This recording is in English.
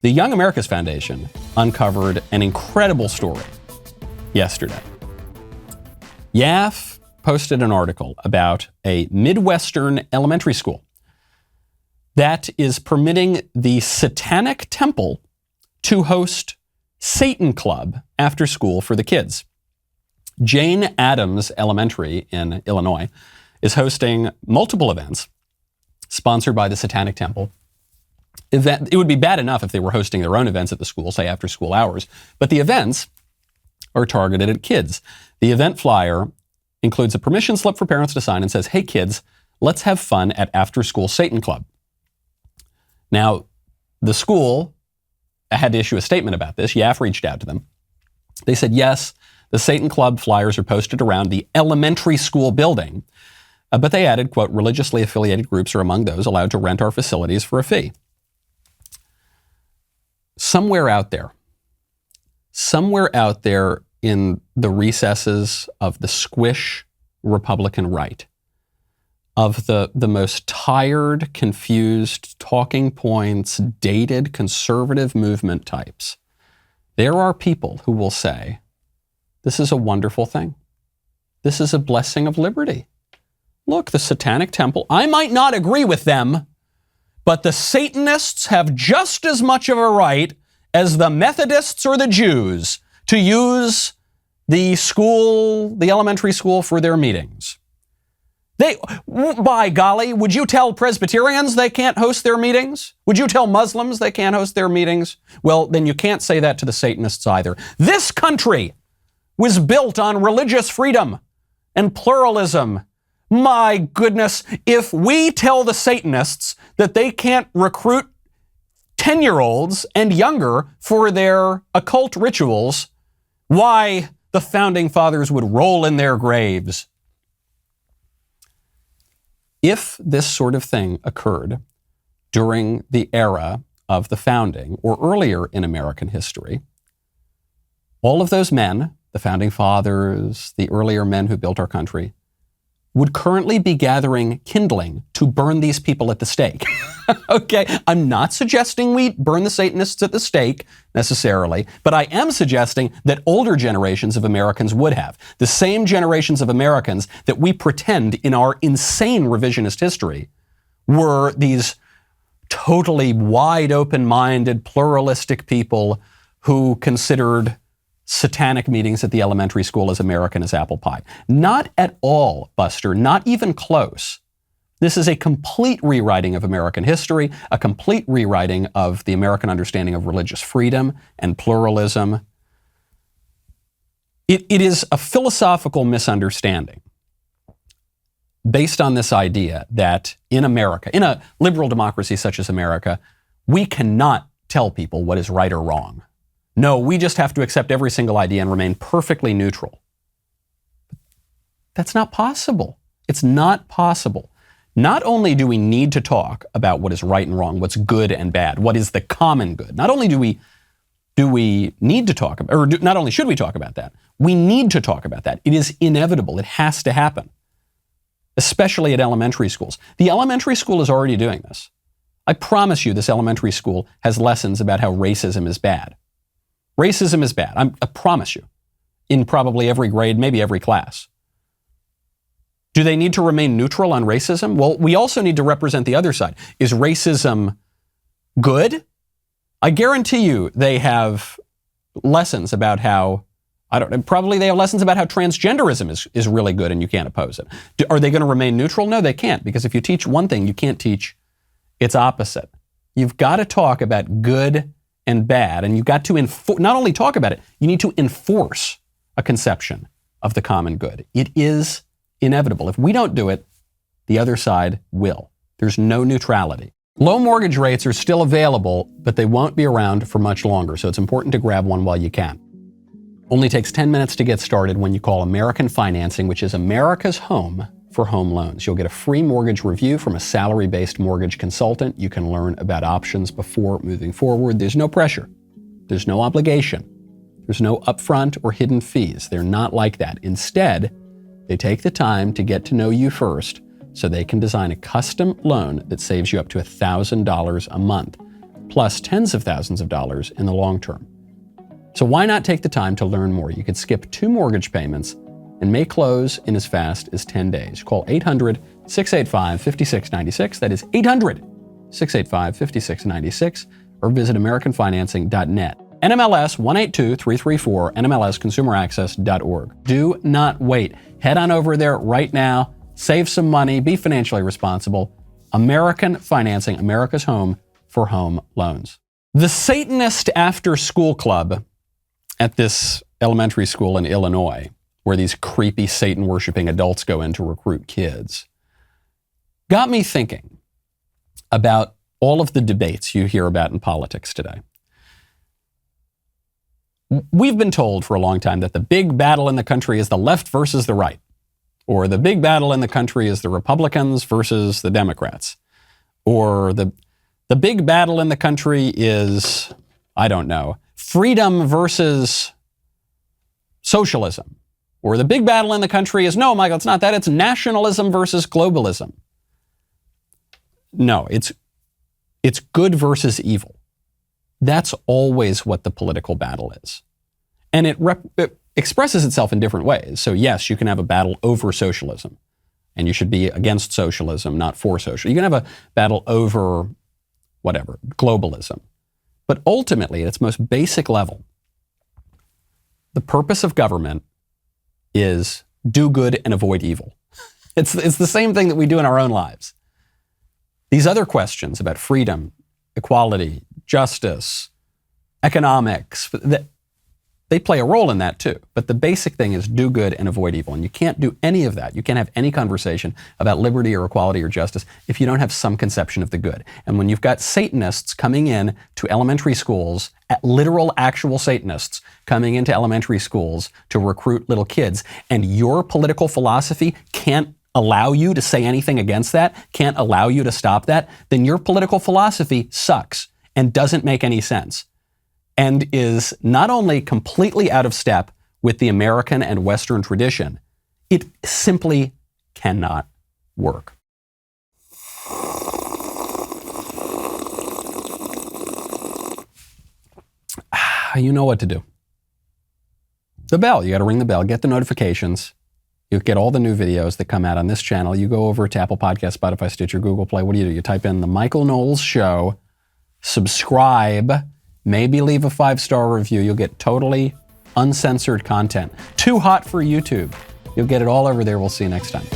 The Young America's Foundation uncovered an incredible story yesterday. YAF posted an article about a midwestern elementary school that is permitting the Satanic Temple to host Satan Club after school for the kids. Jane Addams Elementary in Illinois is hosting multiple events sponsored by the Satanic Temple. It would be bad enough if they were hosting their own events at the school, say after school hours, but the events are targeted at kids. The event flyer includes a permission slip for parents to sign and says, "Hey kids, let's have fun at After School Satan Club." Now, the school had to issue a statement about this. YAF reached out to them. They said, yes, the Satan Club flyers are posted around the elementary school building, but they added, quote, "religiously affiliated groups are among those allowed to rent our facilities for a fee." Somewhere out there in the recesses of the squish Republican right, of the most tired, confused, talking points, dated conservative movement types, there are people who will say, this is a wonderful thing. This is a blessing of liberty. Look, the Satanic Temple, I might not agree with them, but the Satanists have just as much of a right as the Methodists or the Jews to use the school, the elementary school, for their meetings. By golly, would you tell Presbyterians they can't host their meetings? Would you tell Muslims they can't host their meetings? Well, then you can't say that to the Satanists either. This country was built on religious freedom and pluralism. My goodness, if we tell the Satanists that they can't recruit 10-year-olds and younger for their occult rituals, why, the founding fathers would roll in their graves. If this sort of thing occurred during the era of the founding or earlier in American history, all of those men, the founding fathers, the earlier men who built our country, would currently be gathering kindling to burn these people at the stake. Okay, I'm not suggesting we burn the Satanists at the stake necessarily, but I am suggesting that older generations of Americans would have. The same generations of Americans that we pretend in our insane revisionist history were these totally wide open-minded, pluralistic people who considered satanic meetings at the elementary school as American as apple pie. Not at all, Buster, not even close. This is a complete rewriting of American history, a complete rewriting of the American understanding of religious freedom and pluralism. It is a philosophical misunderstanding based on this idea that in America, in a liberal democracy such as America, we cannot tell people what is right or wrong. No, we just have to accept every single idea and remain perfectly neutral. That's not possible. It's not possible. Not only do we need to talk about what is right and wrong, what's good and bad, what is the common good. Not only do we need to talk about, or not only should we talk about that, we need to talk about that. It is inevitable. It has to happen, especially at elementary schools. The elementary school is already doing this. I promise you this elementary school has lessons about how racism is bad. Racism is bad. I promise you. In probably every grade, maybe every class. Do they need to remain neutral on racism? Well, we also need to represent the other side. Is racism good? I guarantee you they have lessons about how, probably they have lessons about how transgenderism is really good and you can't oppose it. Are they going to remain neutral? No, they can't, because if you teach one thing, you can't teach its opposite. You've got to talk about good and bad, and you've got to not only talk about it, you need to enforce a conception of the common good. It is inevitable. If we don't do it, the other side will. There's no neutrality. Low mortgage rates are still available, but they won't be around for much longer, so it's important to grab one while you can. Only takes 10 minutes to get started when you call American Financing, which is America's home for home loans. You'll get a free mortgage review from a salary-based mortgage consultant. You can learn about options before moving forward. There's no pressure. There's no obligation. There's no upfront or hidden fees. They're not like that. Instead, they take the time to get to know you first so they can design a custom loan that saves you up to $1,000 a month. plus tens of thousands of dollars in the long term. So why not take the time to learn more? You could skip 2 mortgage payments and may close in as fast as 10 days. Call 800-685-5696. That is 800-685-5696, or visit AmericanFinancing.net. NMLS 182334, NMLSConsumerAccess.org. Do not wait. Head on over there right now. Save some money. Be financially responsible. American Financing, America's home for home loans. The Satanist After School Club at this elementary school in Illinois, where these creepy Satan-worshiping adults go in to recruit kids, got me thinking about all of the debates you hear about in politics today. We've been told for a long time that the big battle in the country is the left versus the right, or the big battle in the country is the Republicans versus the Democrats, or the big battle in the country is, I don't know, freedom versus socialism, or the big battle in the country is, no, Michael, it's not that, it's nationalism versus globalism. No, it's good versus evil. That's always what the political battle is. And it expresses itself in different ways. So yes, you can have a battle over socialism, and you should be against socialism, not for socialism. You can have a battle over whatever, globalism. But ultimately, at its most basic level, the purpose of government is do good and avoid evil. It's the same thing that we do in our own lives. These other questions about freedom, equality, justice, economics, they play a role in that too. But the basic thing is do good and avoid evil. And you can't do any of that. You can't have any conversation about liberty or equality or justice if you don't have some conception of the good. And when you've got Satanists coming in to elementary schools, literal actual Satanists coming into elementary schools to recruit little kids, and your political philosophy can't allow you to say anything against that, can't allow you to stop that, then your political philosophy sucks and doesn't make any sense, and is not only completely out of step with the American and Western tradition, it simply cannot work. You know what to do. The bell. You got to ring the bell, get the notifications. You get all the new videos that come out on this channel. You go over to Apple Podcasts, Spotify, Stitcher, Google Play. What do? You type in The Michael Knowles Show, subscribe, maybe leave a 5-star review. You'll get totally uncensored content. Too hot for YouTube. You'll get it all over there. We'll see you next time.